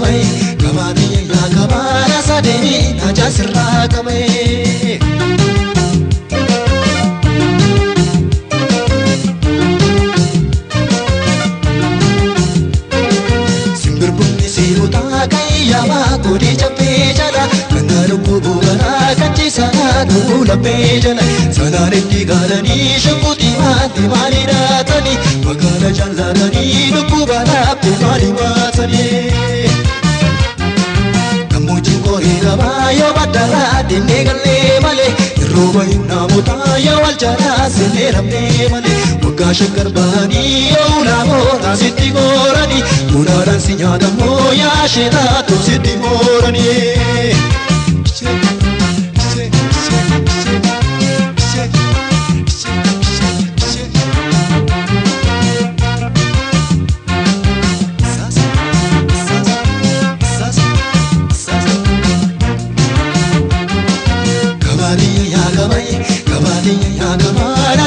kabai kabadi ya kabara sadeni naja sirra kabai simbir bunni siruta kaya ma kodi chape jala kanaru kubara kanchi sana dula pe jala sanare ki garani shakuti mati mali ratani magala jalani kubara pe mali matani kamuji kore gaba yo badara dinne galle male roba inna muta yo aljara sene ramne male wagga shankar bani yo ulamo rasiti gorani unaran sinyada mo ya sheda to siti morani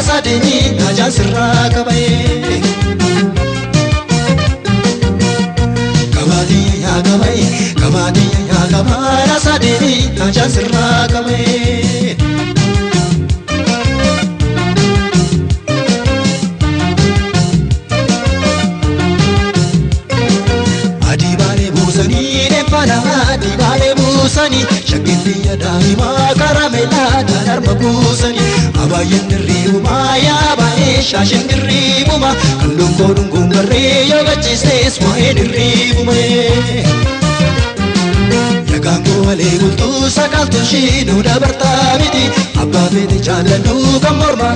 sadeni naja sirra kabai kabadi ya kabara sadeni naja sirra kabai adibale busani ne pada adibale busani shakindi ya daima karamela darma busani abayen riuma ya bae shashin ribuma kallon kodun gungare yoga chistes moen ribuma ya gango wale gultu sakaltu shinu dabarta miti abba beti chalanu kamorma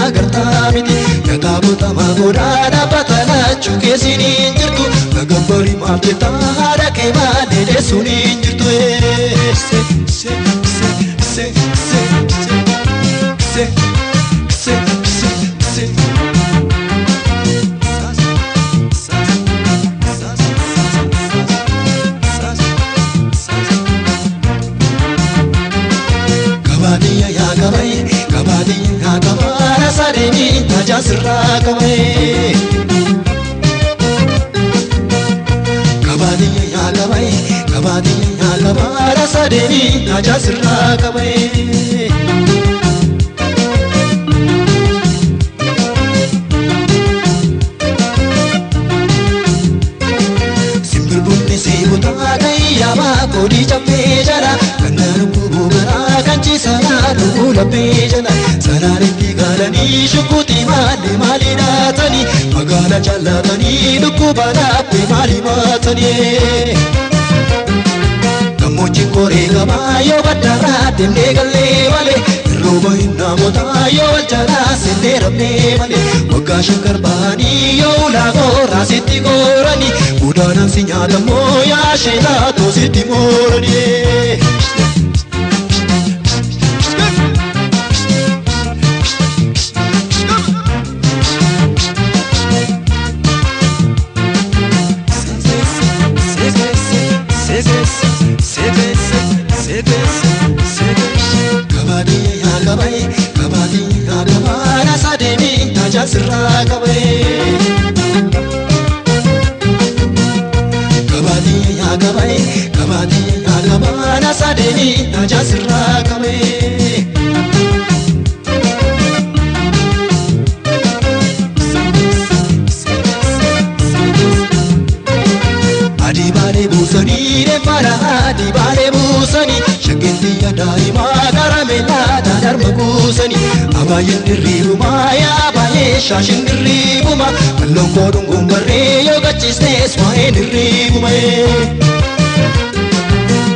agarta miti ya tabuta magoda dabatala chuke sinin jirtu nagambari mapita harake madede sunin jirtu se se se se se kabadi ya kabara sadeni naja sirra kabai kabadi ya kabara sadeni naja sirra kabai simbir bunni sibuta kaya ma kodi chape jara kanaru kubara kanchi sana dula pe jana sanare ki garani shukuti mali ratani magala chalatani dukubara pe mali matani kamuji kore gaba yo badara dinne galle wale roba inna muta yo aljara sene ramne male wagga shankar bani yo lago rasiti gorani udanan sinyada mo ya sheda to siti morani kabadi ya kabara sadeni naja sirra kabai kabadi ya kabara sadeni naja sirra kabai adibale busani ne para adibale busani shakindi ya daima karamela darma busani abayen ribuma ya bae shashin ribuma kallon kodun gungare yoga chistes moen ribuma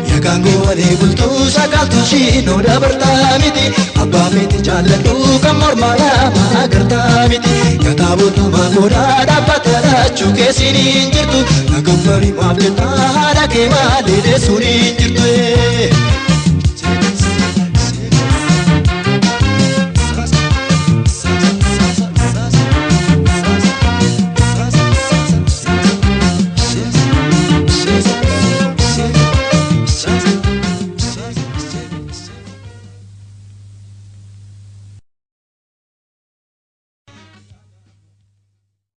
ya gango wale bultu sakaltu shino dabarta miti abba beti chalatu kamorma ya magarta miti ya tabuta magoda dabatala chuke sinin jirtu nagambari mableta harake madede sunin